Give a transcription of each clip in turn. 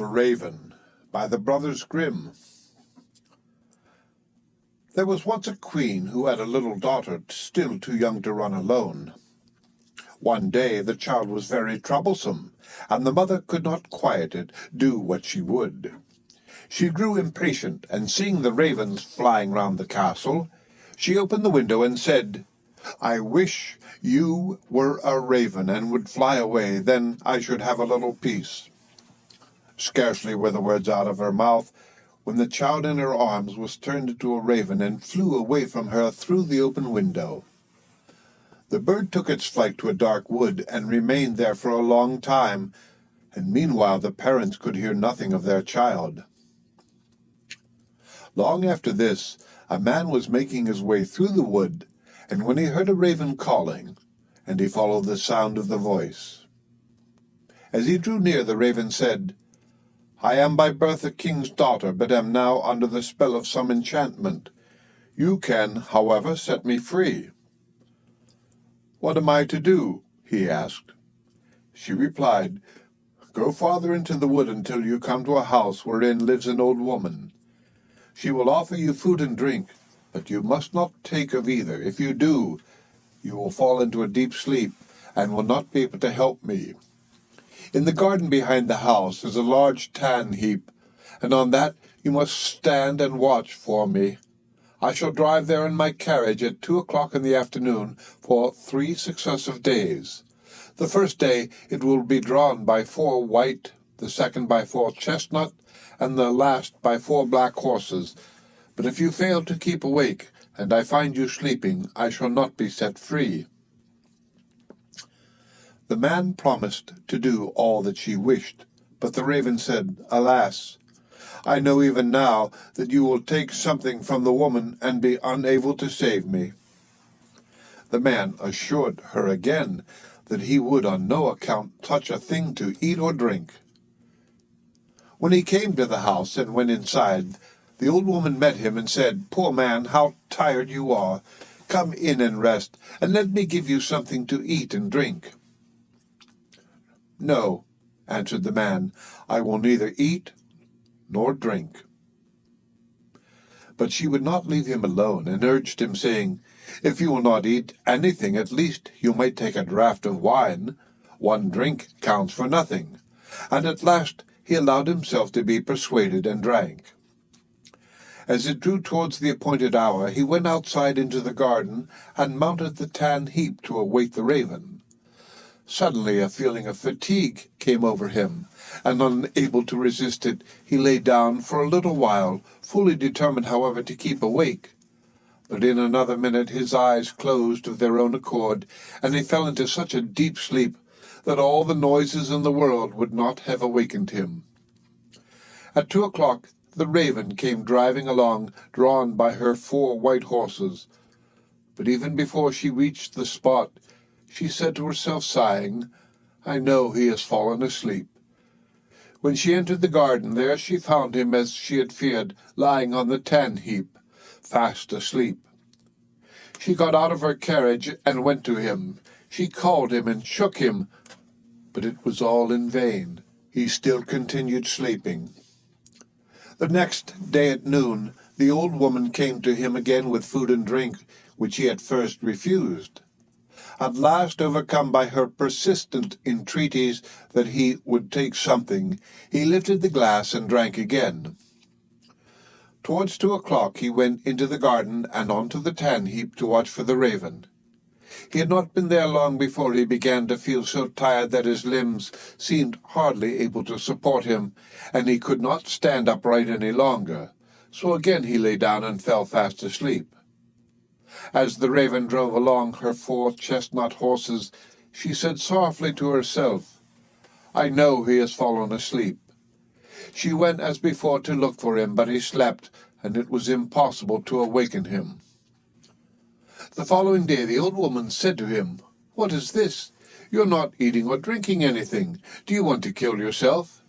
The Raven by the Brothers Grimm. There was once a queen who had a little daughter still too young to run alone. One day the child was very troublesome, and the mother could not quiet it, do what she would. She grew impatient, and seeing the ravens flying round the castle, she opened the window and said, "I wish you were a raven and would fly away, then I should have a little peace." Scarcely were the words out of her mouth when the child in her arms was turned into a raven and flew away from her through the open window. The bird took its flight to a dark wood and remained there for a long time, and meanwhile the parents could hear nothing of their child. Long after this, a man was making his way through the wood, and when he heard a raven calling, and he followed the sound of the voice. As he drew near, the raven said, "I am by birth a king's daughter, but am now under the spell of some enchantment. You can, however, set me free." "What am I to do?" he asked. She replied, "Go farther into the wood until you come to a house wherein lives an old woman. She will offer you food and drink, but you must not take of either. If you do, you will fall into a deep sleep and will not be able to help me. In the garden behind the house is a large tan heap, and on that you must stand and watch for me. I shall drive there in my carriage at 2 o'clock in the afternoon for 3 successive days. The first day it will be drawn by 4 white, the second by 4 chestnut, and the last by 4 black horses. But if you fail to keep awake, and I find you sleeping, I shall not be set free." The man promised to do all that she wished, but the raven said, "Alas, I know even now that you will take something from the woman and be unable to save me." The man assured her again that he would on no account touch a thing to eat or drink. When he came to the house and went inside, the old woman met him and said, "Poor man, how tired you are! Come in and rest, and let me give you something to eat and drink." "No," answered the man, "I will neither eat nor drink." But she would not leave him alone, and urged him, saying, "If you will not eat anything, at least you may take a draught of wine. 1 drink counts for nothing." And at last he allowed himself to be persuaded and drank. As it drew towards the appointed hour, he went outside into the garden and mounted the tan heap to await the raven. Suddenly a feeling of fatigue came over him, and unable to resist it, he lay down for a little while, fully determined, however, to keep awake. But in another minute his eyes closed of their own accord, and he fell into such a deep sleep that all the noises in the world would not have awakened him. At 2 o'clock the raven came driving along, drawn by her 4 white horses. But even before she reached the spot, she said to herself, sighing, "I know he has fallen asleep." When she entered the garden, there she found him, as she had feared, lying on the tan heap, fast asleep. She got out of her carriage and went to him. She called him and shook him, but it was all in vain. He still continued sleeping. The next day at noon, the old woman came to him again with food and drink, which he at first refused. At last, overcome by her persistent entreaties that he would take something, he lifted the glass and drank again. Towards 2 o'clock he went into the garden and onto the tan heap to watch for the raven. He had not been there long before he began to feel so tired that his limbs seemed hardly able to support him, and he could not stand upright any longer. So again he lay down and fell fast asleep. As the raven drove along her 4 chestnut horses, she said softly to herself, "I know he has fallen asleep." She went as before to look for him, but he slept, and it was impossible to awaken him. The following day the old woman said to him, "What is this? You're not eating or drinking anything. Do you want to kill yourself?"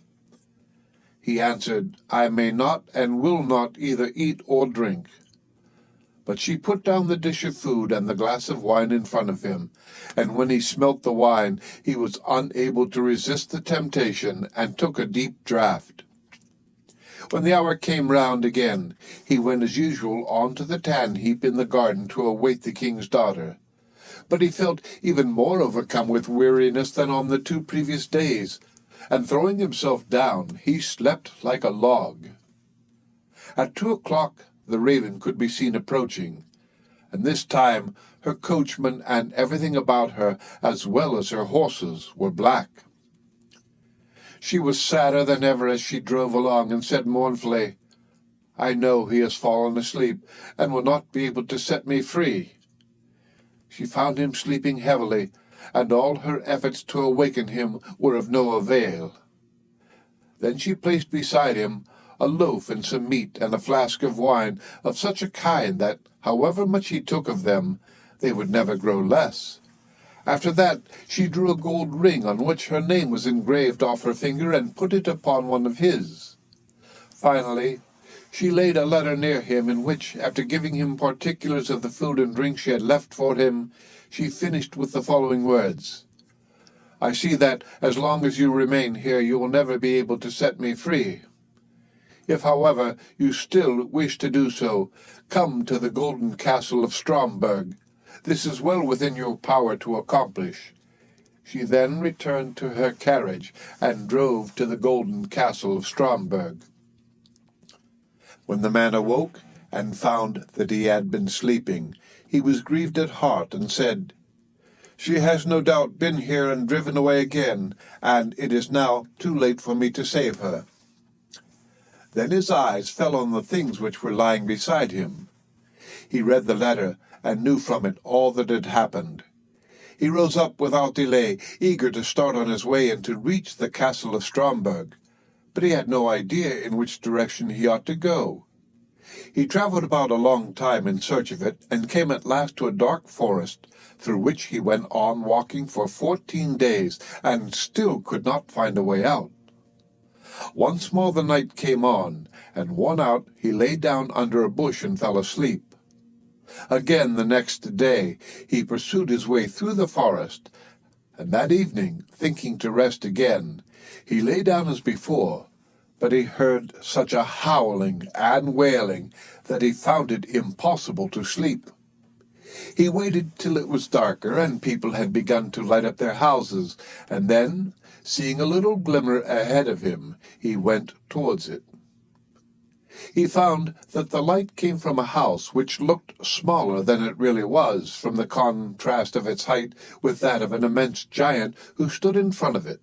He answered, "I may not and will not either eat or drink." But she put down the dish of food and the glass of wine in front of him, and when he smelt the wine, he was unable to resist the temptation, and took a deep draught. When the hour came round again, he went as usual on to the tan heap in the garden to await the king's daughter. But he felt even more overcome with weariness than on the 2 previous days, and throwing himself down, he slept like a log. At 2 o'clock the raven could be seen approaching, and this time her coachman and everything about her, as well as her horses, were black. She was sadder than ever as she drove along, and said mournfully, "I know he has fallen asleep, and will not be able to set me free." She found him sleeping heavily, and all her efforts to awaken him were of no avail. Then she placed beside him a loaf and some meat and a flask of wine of such a kind that, however much he took of them, they would never grow less. After that she drew a gold ring on which her name was engraved off her finger and put it upon one of his. Finally, she laid a letter near him in which, after giving him particulars of the food and drink she had left for him, she finished with the following words: "I see that, as long as you remain here, you will never be able to set me free. If, however, you still wish to do so, come to the golden castle of Stromberg. This is well within your power to accomplish." She then returned to her carriage and drove to the golden castle of Stromberg. When the man awoke and found that he had been sleeping, he was grieved at heart and said, "She has no doubt been here and driven away again, and it is now too late for me to save her." Then his eyes fell on the things which were lying beside him. He read the letter and knew from it all that had happened. He rose up without delay, eager to start on his way and to reach the castle of Stromberg, but he had no idea in which direction he ought to go. He travelled about a long time in search of it, and came at last to a dark forest, through which he went on walking for 14 days, and still could not find a way out. Once more the night came on, and worn out he lay down under a bush and fell asleep. Again the next day he pursued his way through the forest, and that evening, thinking to rest again, he lay down as before, but he heard such a howling and wailing that he found it impossible to sleep. He waited till it was darker and people had begun to light up their houses, and then, seeing a little glimmer ahead of him, he went towards it. He found that the light came from a house which looked smaller than it really was, from the contrast of its height with that of an immense giant who stood in front of it.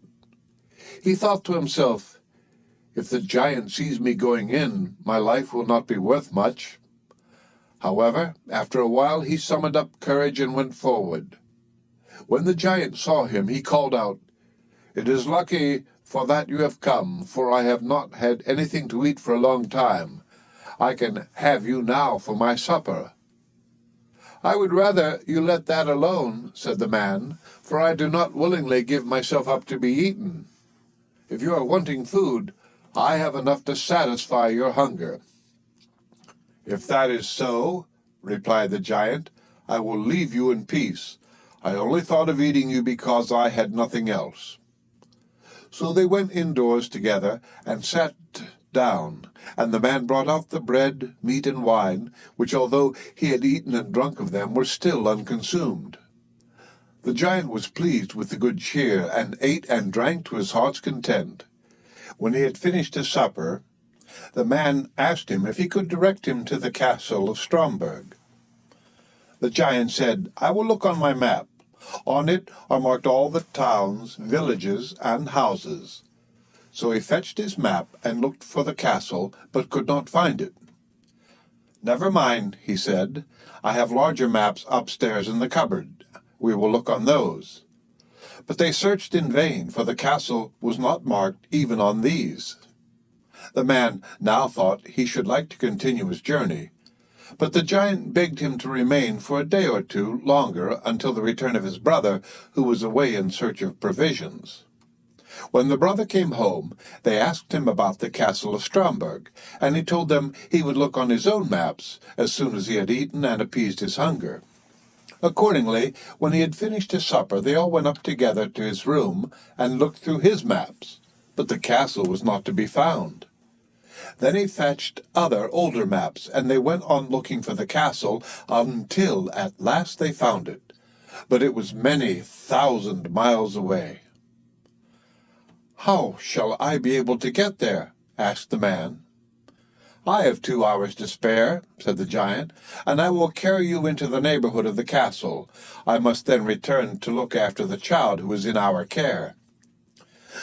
He thought to himself, "If the giant sees me going in, my life will not be worth much." However, after a while he summoned up courage and went forward. When the giant saw him, he called out, "It is lucky for that you have come, for I have not had anything to eat for a long time. I can have you now for my supper." "I would rather you let that alone," said the man, "for I do not willingly give myself up to be eaten. If you are wanting food, I have enough to satisfy your hunger." "If that is so," replied the giant, "I will leave you in peace. I only thought of eating you because I had nothing else." So they went indoors together and sat down, and the man brought out the bread, meat, and wine, which, although he had eaten and drunk of them, were still unconsumed. The giant was pleased with the good cheer, and ate and drank to his heart's content. When he had finished his supper, the man asked him if he could direct him to the castle of Stromberg. The giant said, "I will look on my map. On it are marked all the towns, villages, and houses." So he fetched his map and looked for the castle, but could not find it. "Never mind," he said, "I have larger maps upstairs in the cupboard. We will look on those." But they searched in vain, for the castle was not marked even on these. The man now thought he should like to continue his journey, but the giant begged him to remain for a day or two longer until the return of his brother, who was away in search of provisions. When the brother came home, they asked him about the castle of Stromberg, and he told them he would look on his own maps as soon as he had eaten and appeased his hunger. Accordingly, when he had finished his supper, they all went up together to his room and looked through his maps, but the castle was not to be found. Then he fetched other older maps, and they went on looking for the castle until at last they found it, but it was many 1,000 miles away. "How shall I be able to get there?" asked the man. "I have 2 hours to spare," said the giant, "and I will carry you into the neighborhood of the castle. I must then return to look after the child who is in our care."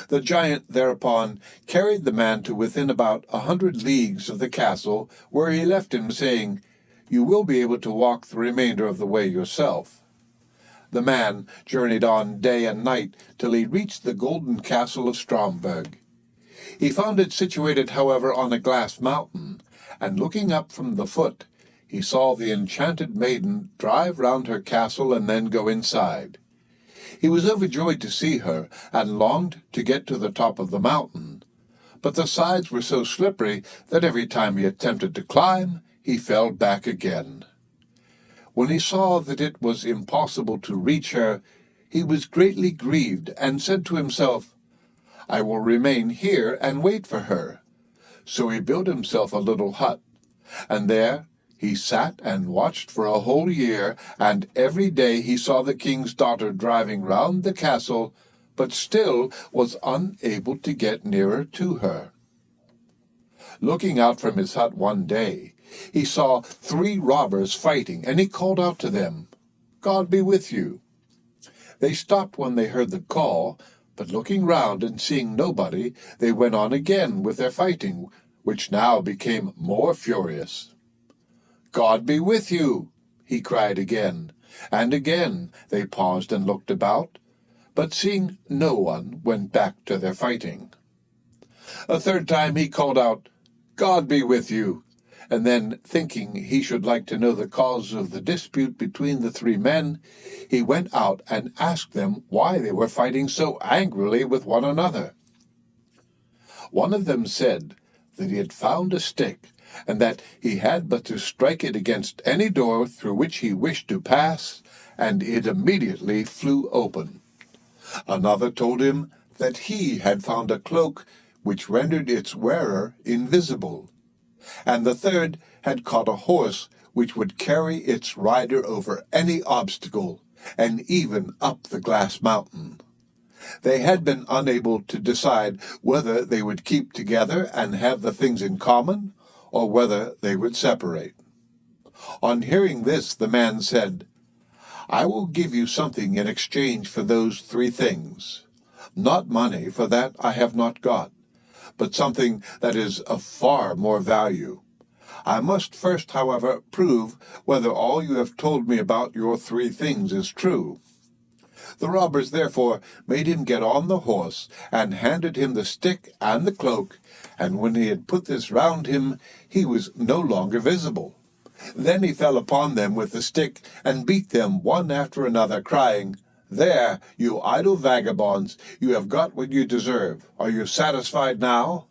The giant thereupon carried the man to within about 100 leagues of the castle, where he left him, saying, "You will be able to walk the remainder of the way yourself." The man journeyed on day and night till he reached the golden castle of Stromberg. He found it situated, however, on a glass mountain, and looking up from the foot, he saw the enchanted maiden drive round her castle and then go inside. He was overjoyed to see her, and longed to get to the top of the mountain. But the sides were so slippery that every time he attempted to climb, he fell back again. When he saw that it was impossible to reach her, he was greatly grieved, and said to himself, "I will remain here and wait for her." So he built himself a little hut, and there he sat and watched for a whole year, and every day he saw the king's daughter driving round the castle, but still was unable to get nearer to her. Looking out from his hut one day, he saw 3 robbers fighting, and he called out to them, "God be with you." They stopped when they heard the call, but looking round and seeing nobody, they went on again with their fighting, which now became more furious. "God be with you," he cried again, and again they paused and looked about, but seeing no one, went back to their fighting. A third time he called out, "God be with you," and then, thinking he should like to know the cause of the dispute between the 3 men, he went out and asked them why they were fighting so angrily with one another. One of them said that he had found a stick, and that he had but to strike it against any door through which he wished to pass, and it immediately flew open. Another told him that he had found a cloak which rendered its wearer invisible, and the third had caught a horse which would carry its rider over any obstacle, and even up the glass mountain. They had been unable to decide whether they would keep together and have the things in common, or whether they would separate. On hearing this, the man said, "I will give you something in exchange for those 3 things. Not money, for that I have not got, but something that is of far more value. I must first, however, prove whether all you have told me about your 3 things is true." The robbers therefore made him get on the horse, and handed him the stick and the cloak, and when he had put this round him, he was no longer visible. Then he fell upon them with the stick, and beat them one after another, crying, "There, you idle vagabonds, you have got what you deserve. Are you satisfied now?"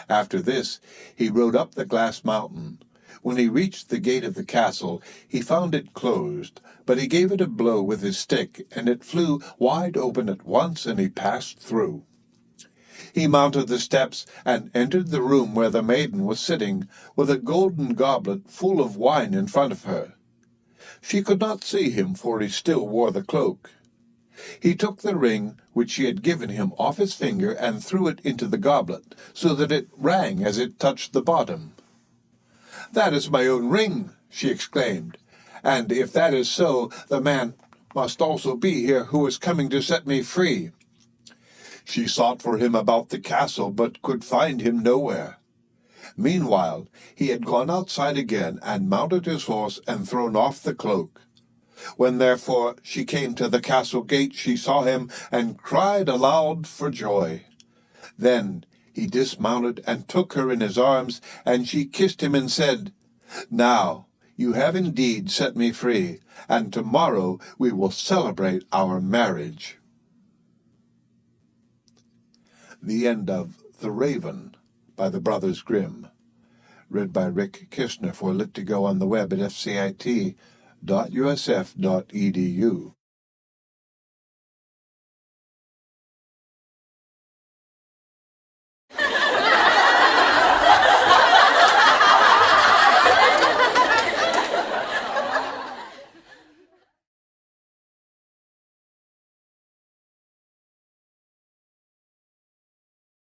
After this, he rode up the glass mountain. When he reached the gate of the castle, he found it closed, but he gave it a blow with his stick, and it flew wide open at once, and he passed through. He mounted the steps and entered the room where the maiden was sitting, with a golden goblet full of wine in front of her. She could not see him, for he still wore the cloak. He took the ring which she had given him off his finger and threw it into the goblet, so that it rang as it touched the bottom. "That is my own ring," she exclaimed, "and if that is so, the man must also be here who is coming to set me free." She sought for him about the castle, but could find him nowhere. Meanwhile, he had gone outside again, and mounted his horse and thrown off the cloak. When therefore she came to the castle gate, she saw him, and cried aloud for joy. Then he dismounted and took her in his arms, and she kissed him and said, "Now you have indeed set me free, and tomorrow we will celebrate our marriage." The end of The Raven by the Brothers Grimm. Read by Rick Kistner for Lit2Go on the web at fcit.usf.edu.